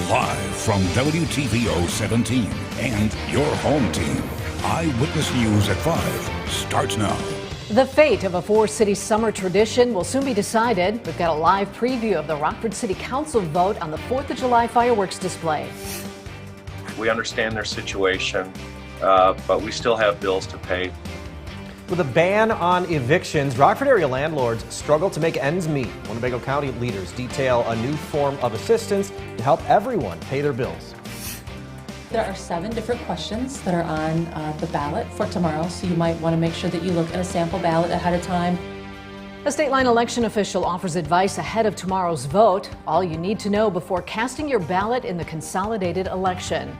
Live from WTVO 17 and your home team, Eyewitness News at 5 starts now. The fate of a four-city summer tradition will soon be decided. We've got a live preview of the Rockford City Council vote on the 4th of July fireworks display. We understand their situation, but we still have bills to pay. With a ban on evictions, Rockford area landlords struggle to make ends meet. Winnebago County leaders detail a new form of assistance to help everyone pay their bills. There are 7 different questions that are on the ballot for tomorrow, so you might want to make sure that you look at a sample ballot ahead of time. A state line election official offers advice ahead of tomorrow's vote. All you need to know before casting your ballot in the consolidated election.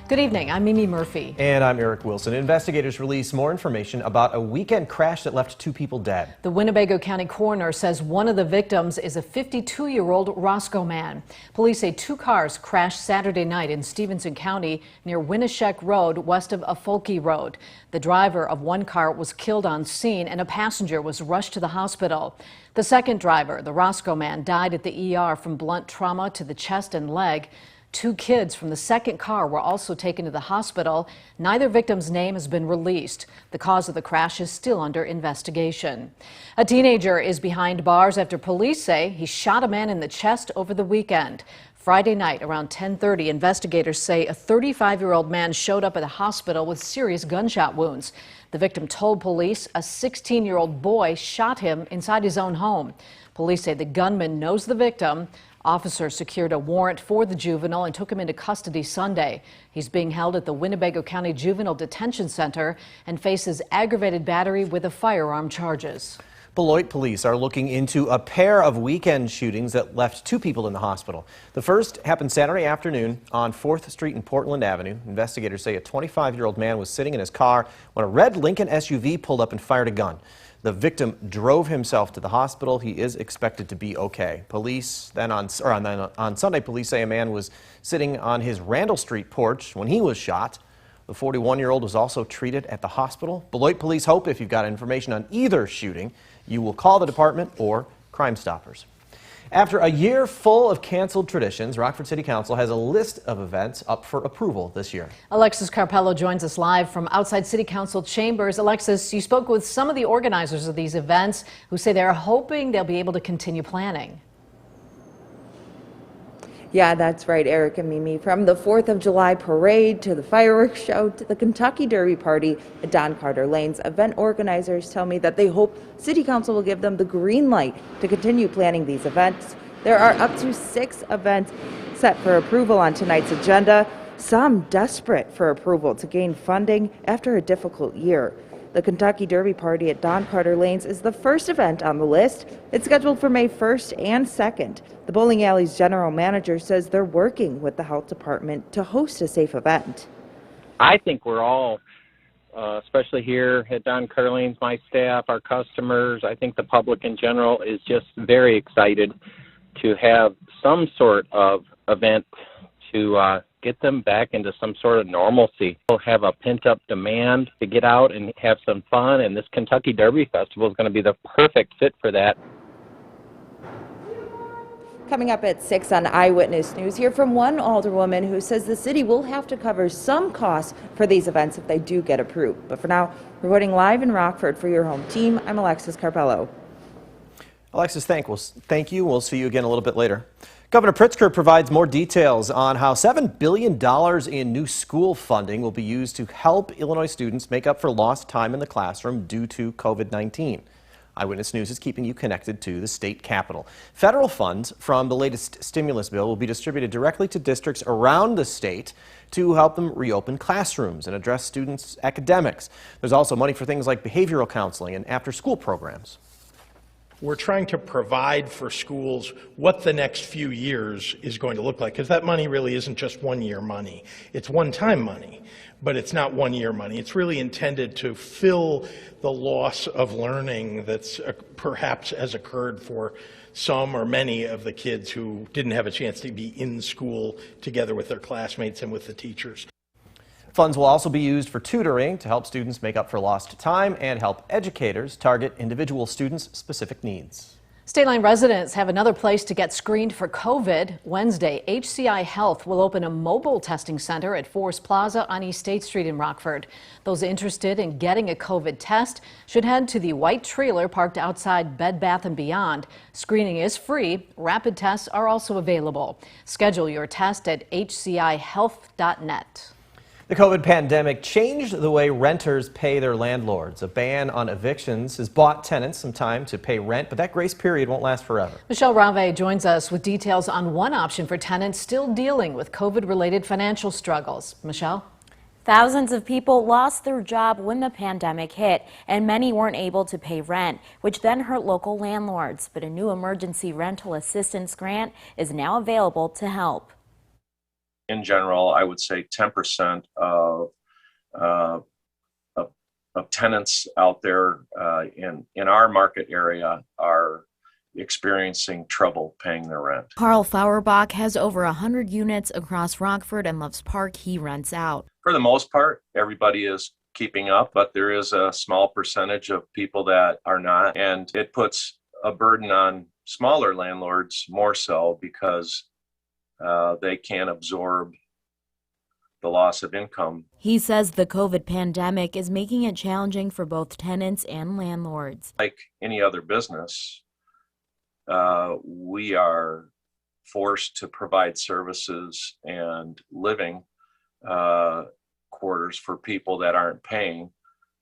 Good evening, I'm Mimi Murphy. And I'm Eric Wilson. Investigators release more information about a weekend crash that left 2 people dead. The Winnebago County coroner says one of the victims is a 52-year-old Roscoe man. Police say 2 cars crashed Saturday night in Stevenson County near Winneshek Road west of Afolke Road. The driver of one car was killed on scene and a passenger was rushed to the hospital. The second driver, the Roscoe man, died at the ER from blunt trauma to the chest and leg. 2 kids from the second car were also taken to the hospital. Neither victim's name has been released. The cause of the crash is still under investigation. A teenager is behind bars after police say he shot a man in the chest over the weekend. Friday night around 10:30, investigators say a 35-year-old man showed up at the hospital with serious gunshot wounds. The victim told police a 16-year-old boy shot him inside his own home. Police say the gunman knows the victim. Officers secured a warrant for the juvenile and took him into custody Sunday. He's being held at the Winnebago County Juvenile Detention Center and faces aggravated battery with a firearm charges. Beloit police are looking into a pair of weekend shootings that left 2 people in the hospital. The first happened Saturday afternoon on 4th Street and Portland Avenue. Investigators say a 25-year-old man was sitting in his car when a red Lincoln SUV pulled up and fired a gun. The victim drove himself to the hospital. He is expected to be okay. Police then on Sunday, police say a man was sitting on his Randall Street porch when he was shot. The 41-year-old was also treated at the hospital. Beloit police hope if you've got information on either shooting, you will call the department or Crime Stoppers. After a year full of canceled traditions, Rockford City Council has a list of events up for approval this year. Alexis Carpello joins us live from outside City Council chambers. Alexis, you spoke with some of the organizers of these events who say they're hoping they'll be able to continue planning. Yeah, that's right, Eric and Mimi. From the 4th of July parade to the fireworks show to the Kentucky Derby party at Don Carter Lanes, event organizers tell me that they hope City Council will give them the green light to continue planning these events. There are up to 6 events set for approval on tonight's agenda, some desperate for approval to gain funding after a difficult year. The Kentucky Derby Party at Don Carter Lanes is the first event on the list. It's scheduled for May 1st and 2nd. The bowling alley's general manager says they're working with the health department to host a safe event. I think we're all, especially here at Don Carter Lanes, my staff, our customers, I think the public in general is just very excited to have some sort of event to get them back into some sort of normalcy. We'll have a pent-up demand to get out and have some fun, and this Kentucky Derby Festival is going to be the perfect fit for that. Coming up at 6 on Eyewitness News, hear from one alderwoman who says the city will have to cover some costs for these events if they do get approved. But for now, reporting live in Rockford for your home team, I'm Alexis Carpello. Alexis, thank you. We'll see you again a little bit later. Governor Pritzker provides more details on how $7 billion in new school funding will be used to help Illinois students make up for lost time in the classroom due to COVID-19. Eyewitness News is keeping you connected to the state capitol. Federal funds from the latest stimulus bill will be distributed directly to districts around the state to help them reopen classrooms and address students' academics. There's also money for things like behavioral counseling and after-school programs. We're trying to provide for schools what the next few years is going to look like, because that money really isn't just one-year money. It's one-time money, but it's not one-year money. It's really intended to fill the loss of learning that's perhaps has occurred for some or many of the kids who didn't have a chance to be in school together with their classmates and with the teachers. Funds will also be used for tutoring to help students make up for lost time and help educators target individual students' specific needs. State Line residents have another place to get screened for COVID. Wednesday, HCI Health will open a mobile testing center at Forest Plaza on East State Street in Rockford. Those interested in getting a COVID test should head to the white trailer parked outside Bed Bath & Beyond. Screening is free. Rapid tests are also available. Schedule your test at hcihealth.net. The COVID pandemic changed the way renters pay their landlords. A ban on evictions has bought tenants some time to pay rent, but that grace period won't last forever. Michelle Rave joins us with details on one option for tenants still dealing with COVID-related financial struggles. Michelle? Thousands of people lost their job when the pandemic hit, and many weren't able to pay rent, which then hurt local landlords. But a new emergency rental assistance grant is now available to help. In general, I would say 10% of tenants out there in our market area are experiencing trouble paying their rent. Carl Fauerbach has over 100 units across Rockford and Loves Park he rents out. For the most part, everybody is keeping up, but there is a small percentage of people that are not, and it puts a burden on smaller landlords more so because they can't absorb the loss of income. He says the COVID pandemic is making it challenging for both tenants and landlords. Like any other business, we are forced to provide services and living quarters for people that aren't paying,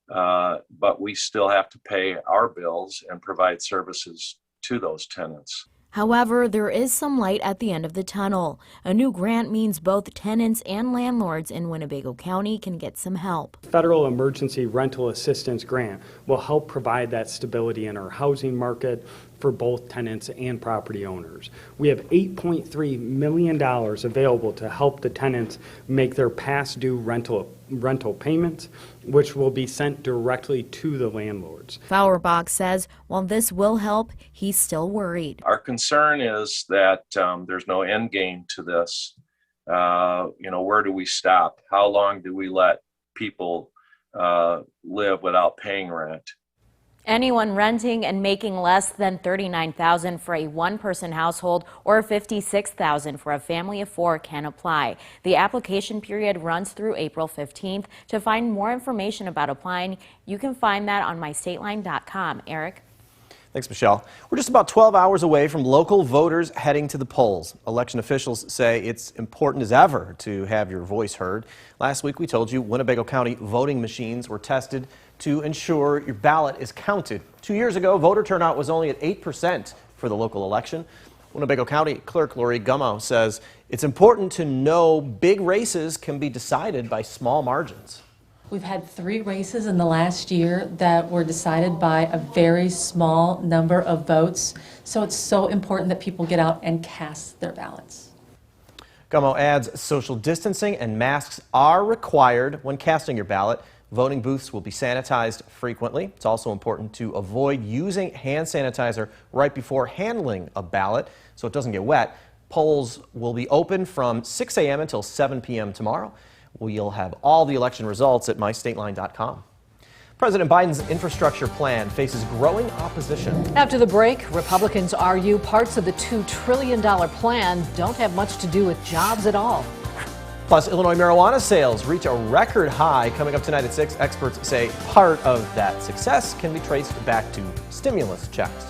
but we still have to pay our bills and provide services to those tenants. However, there is some light at the end of the tunnel. A new grant means both tenants and landlords in Winnebago County can get some help. Federal Emergency Rental Assistance Grant will help provide that stability in our housing market for both tenants and property owners. We have $8.3 million available to help the tenants make their past due rental payments, which will be sent directly to the landlords. Fauerbach says while this will help, he's still worried. Our concern is that there's no end game to this. Where do we stop? How long do we let people live without paying rent? Anyone renting and making less than $39,000 for a one-person household or $56,000 for a family of 4 can apply. The application period runs through April 15th. To find more information about applying, you can find that on mystateline.com. Eric? Thanks, Michelle. We're just about 12 hours away from local voters heading to the polls. Election officials say it's important as ever to have your voice heard. Last week, we told you Winnebago County voting machines were tested to ensure your ballot is counted. 2 years ago, voter turnout was only at 8% for the local election. Winnebago County Clerk Lori Gummo says it's important to know big races can be decided by small margins. We've had 3 races in the last year that were decided by a very small number of votes. So it's so important that people get out and cast their ballots. Gummo adds social distancing and masks are required when casting your ballot. Voting booths will be sanitized frequently. It's also important to avoid using hand sanitizer right before handling a ballot so it doesn't get wet. Polls will be open from 6 a.m. until 7 p.m. tomorrow. We'll have all the election results at mystateline.com. President Biden's infrastructure plan faces growing opposition. After the break, Republicans argue parts of the $2 trillion plan don't have much to do with jobs at all. Plus, Illinois marijuana sales reach a record high. Coming up tonight at 6, experts say part of that success can be traced back to stimulus checks.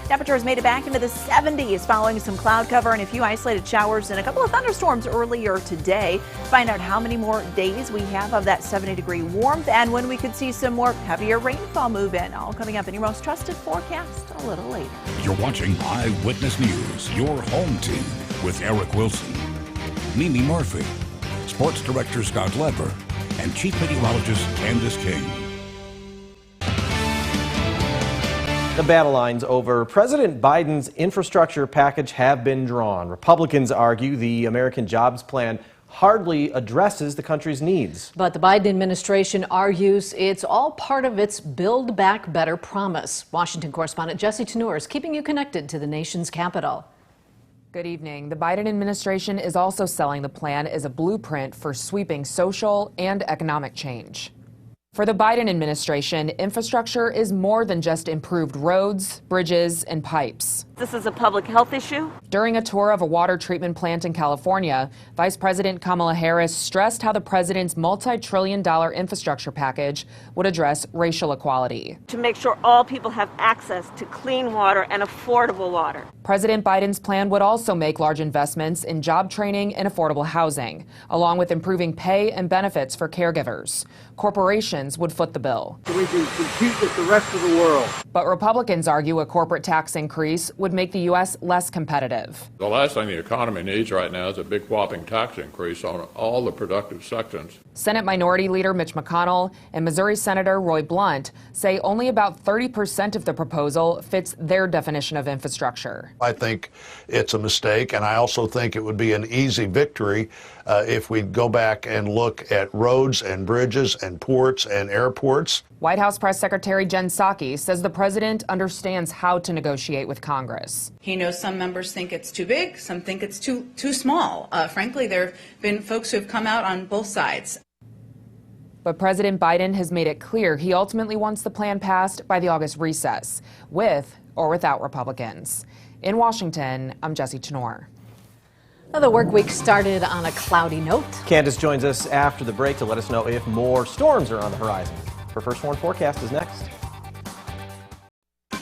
Temperatures made it back into the 70s following some cloud cover and a few isolated showers and a couple of thunderstorms earlier today. Find out how many more days we have of that 70-degree warmth and when we could see some more heavier rainfall move in. All coming up in your most trusted forecast a little later. You're watching Eyewitness News, your home team with Eric Wilson, Mimi Murphy, Sports Director Scott Leber, and Chief Meteorologist Candice King. The battle lines over President Biden's infrastructure package have been drawn. Republicans argue the American Jobs Plan hardly addresses the country's needs. But the Biden administration argues it's all part of its Build Back Better promise. Washington correspondent Jesse Tenor is keeping you connected to the nation's capital. Good evening. The Biden administration is also selling the plan as a blueprint for sweeping social and economic change. For the Biden administration, infrastructure is more than just improved roads, bridges, and pipes. This is a public health issue. During a tour of a water treatment plant in California, Vice President Kamala Harris stressed how the president's multi-trillion-dollar infrastructure package would address racial equality. To make sure all people have access to clean water and affordable water. President Biden's plan would also make large investments in job training and affordable housing, along with improving pay and benefits for caregivers. Corporations would foot the bill. So we can compete with the rest of the world. But Republicans argue a corporate tax increase would make the U.S. less competitive. The last thing the economy needs right now is a big whopping tax increase on all the productive sections. Senate Minority Leader Mitch McConnell and Missouri Senator Roy Blunt say only about 30% of the proposal fits their definition of infrastructure. I think it's a mistake, and I also think it would be an easy victory if we go back and look at roads and bridges and ports and airports. White House Press Secretary Jen Psaki says the president understands how to negotiate with Congress. He knows some members think it's too big, some think it's too small. Frankly, there have been folks who have come out on both sides. But President Biden has made it clear he ultimately wants the plan passed by the August recess, with or without Republicans. In Washington, I'm Jesse Chenor. Well, the work week started on a cloudy note. Candice joins us after the break to let us know if more storms are on the horizon. Her First Warn forecast is next.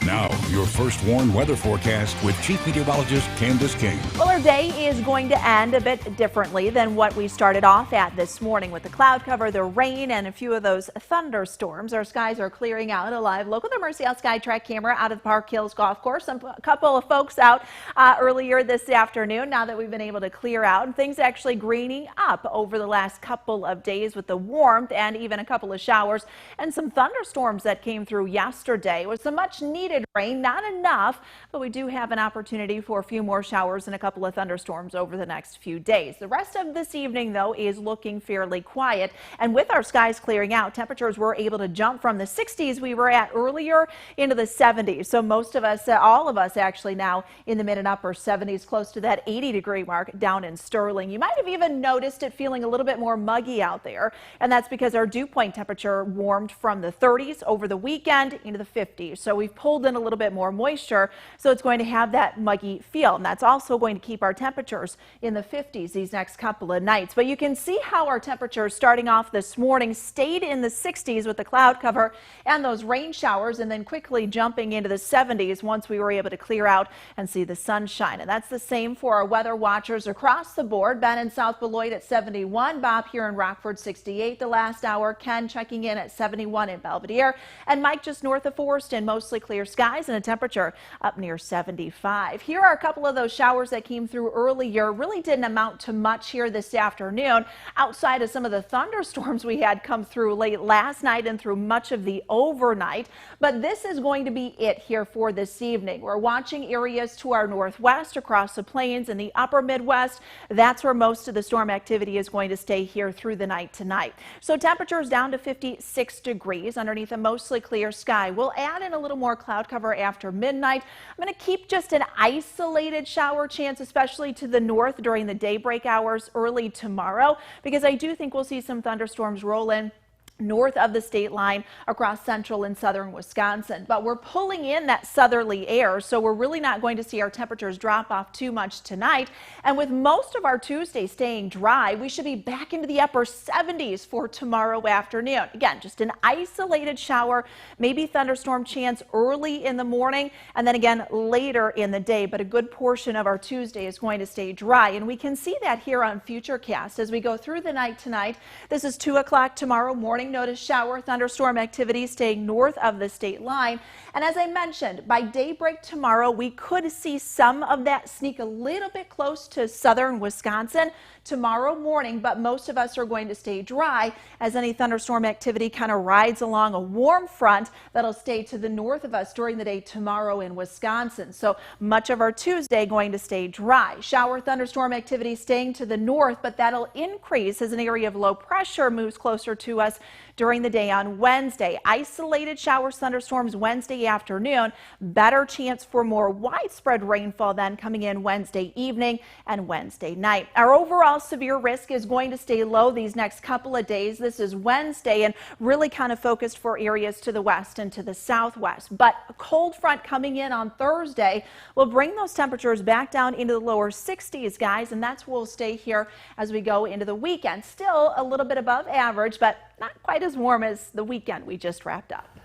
Now, your First Warn weather forecast with Chief Meteorologist Candice King. Well, our day is going to end a bit differently than what we started off at this morning with the cloud cover, the rain, and a few of those thunderstorms. Our skies are clearing out. A live look with our Mercy Out Sky Track camera out of the Park Hills Golf Course. A couple of folks out earlier this afternoon. Now that we've been able to clear out, and things actually greening up over the last couple of days with the warmth and even a couple of showers and some thunderstorms that came through yesterday with some much needed rain. Not enough, but we do have an opportunity for a few more showers and a couple of thunderstorms over the next few days. The rest of this evening, though, is looking fairly quiet. And with our skies clearing out, temperatures were able to jump from the 60s we were at earlier into the 70s. So most of us, all of us actually now in the mid and upper 70s, close to that 80-degree mark down in Sterling. You might have even noticed it feeling a little bit more muggy out there. And that's because our dew point temperature warmed from the 30s over the weekend into the 50s. So we've pulled in a little bit more moisture, so it's going to have that muggy feel, and that's also going to keep our temperatures in the 50s these next couple of nights. But you can see how our temperatures starting off this morning stayed in the 60s with the cloud cover and those rain showers, and then quickly jumping into the 70s once we were able to clear out and see the sunshine. And that's the same for our weather watchers across the board. Ben in South Beloit at 71, Bob here in Rockford 68 the last hour, Ken checking in at 71 in Belvedere, and Mike just north of Forreston, mostly clear skies and a temperature up near 75. Here are a couple of those showers that came through earlier. Really didn't amount to much here this afternoon outside of some of the thunderstorms we had come through late last night and through much of the overnight. But this is going to be it here for this evening. We're watching areas to our northwest across the plains and the upper Midwest. That's where most of the storm activity is going to stay here through the night tonight. So temperatures down to 56 degrees underneath a mostly clear sky. We'll add in a little more cloud cover after midnight. I'm going to keep just an isolated shower chance, especially to the north during the daybreak hours early tomorrow, because I do think we'll see some thunderstorms roll in north of the state line across central and southern Wisconsin. But we're pulling in that southerly air, so we're really not going to see our temperatures drop off too much tonight. And with most of our Tuesday staying dry, we should be back into the upper 70s for tomorrow afternoon. Again, just an isolated shower, maybe thunderstorm chance early in the morning and then again later in the day. But a good portion of our Tuesday is going to stay dry. And we can see that here on Futurecast as we go through the night tonight. This is 2 o'clock tomorrow morning. Notice shower thunderstorm activity staying north of the state line. And as I mentioned, by daybreak tomorrow, we could see some of that sneak a little bit close to southern Wisconsin tomorrow morning, but most of us are going to stay dry as any thunderstorm activity kind of rides along a warm front that'll stay to the north of us during the day tomorrow in Wisconsin. So much of our Tuesday going to stay dry. Shower thunderstorm activity staying to the north, but that'll increase as an area of low pressure moves closer to us during the day on Wednesday. Isolated showers, thunderstorms Wednesday afternoon. Better chance for more widespread rainfall then coming in Wednesday evening and Wednesday night. Our overall severe risk is going to stay low these next couple of days. This is Wednesday and really kind of focused for areas to the west and to the southwest. But a cold front coming in on Thursday will bring those temperatures back down into the lower 60s, guys, and that's where we'll stay here as we go into the weekend. Still a little bit above average, but not quite as warm as the weekend we just wrapped up.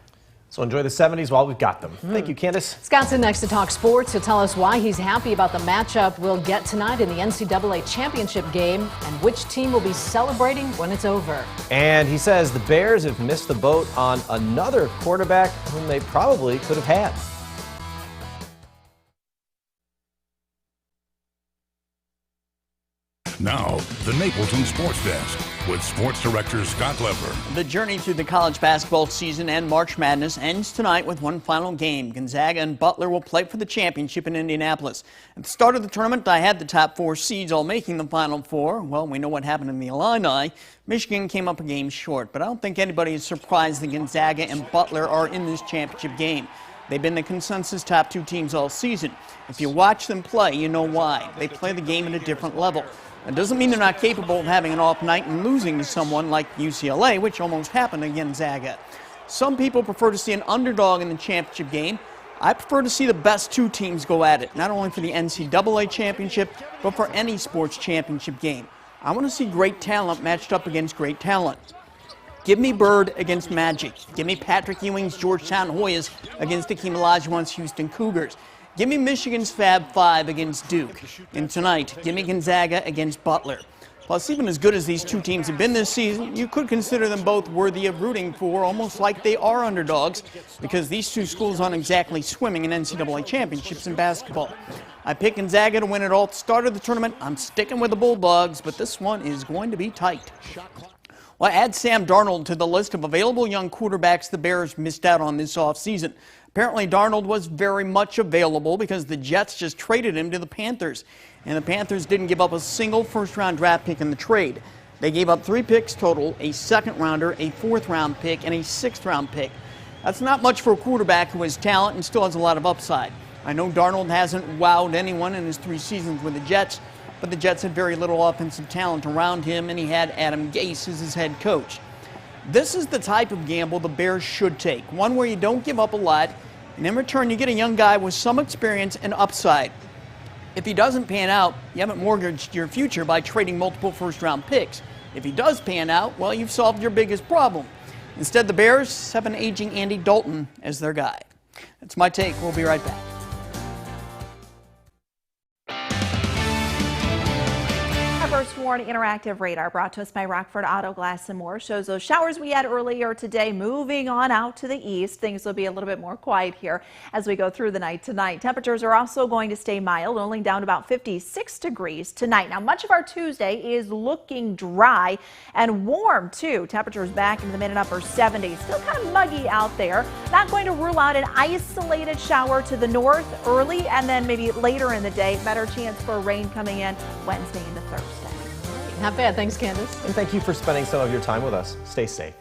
So enjoy the 70s while we've got them. Thank you, Candice. Scott's in next to talk sports to tell us why he's happy about the matchup we'll get tonight in the NCAA championship game and which team will be celebrating when it's over. And he says the Bears have missed the boat on another quarterback whom they probably could have had. Now, the Napleton Sports Desk with Sports Director Scott Leber. The journey through the college basketball season and March Madness ends tonight with one final game. Gonzaga and Butler will play for the championship in Indianapolis. At the start of the tournament, I had the top 4 seeds all making the Final Four. Well, we know what happened in the Illini. Michigan came up a game short, but I don't think anybody is surprised that Gonzaga and Butler are in this championship game. They've been the consensus top 2 teams all season. If you watch them play, you know why. They play the game at a different level. That doesn't mean they're not capable of having an off night and losing to someone like UCLA, which almost happened to Gonzaga. Some people prefer to see an underdog in the championship game. I prefer to see the best 2 teams go at it, not only for the NCAA championship, but for any sports championship game. I want to see great talent matched up against great talent. Give me Bird against Magic. Give me Patrick Ewing's Georgetown Hoyas against Hakeem Olajuwon's Houston Cougars. Give me Michigan's Fab Five against Duke. And tonight, give me Gonzaga against Butler. Plus, even as good as these 2 teams have been this season, you could consider them both worthy of rooting for, almost like they are underdogs, because these 2 schools aren't exactly swimming in NCAA championships in basketball. I picked Gonzaga to win it all at the start of the tournament. I'm sticking with the Bulldogs, but this one is going to be tight. Well, add Sam Darnold to the list of available young quarterbacks the Bears missed out on this offseason. Apparently, Darnold was very much available because the Jets just traded him to the Panthers. And the Panthers didn't give up a single first-round draft pick in the trade. They gave up 3 picks total, a second-rounder, a 4th-round pick, and a 6th-round pick. That's not much for a quarterback who has talent and still has a lot of upside. I know Darnold hasn't wowed anyone in his 3 seasons with the Jets, but the Jets had very little offensive talent around him, and he had Adam Gase as his head coach. This is the type of gamble the Bears should take, one where you don't give up a lot, and in return you get a young guy with some experience and upside. If he doesn't pan out, you haven't mortgaged your future by trading multiple first-round picks. If he does pan out, well, you've solved your biggest problem. Instead, the Bears have an aging Andy Dalton as their guy. That's my take. We'll be right back. First Warn Interactive Radar, brought to us by Rockford Auto Glass and More, shows those showers we had earlier today moving on out to the east. Things will be a little bit more quiet here as we go through the night tonight. Temperatures are also going to stay mild, only down to about 56 degrees tonight. Now, much of our Tuesday is looking dry and warm too. Temperatures back into the mid and upper 70s. Still kind of muggy out there. Not going to rule out an isolated shower to the north early and then maybe later in the day. Better chance for rain coming in Wednesday into Thursday. Not bad. Thanks, Candice. And thank you for spending some of your time with us. Stay safe.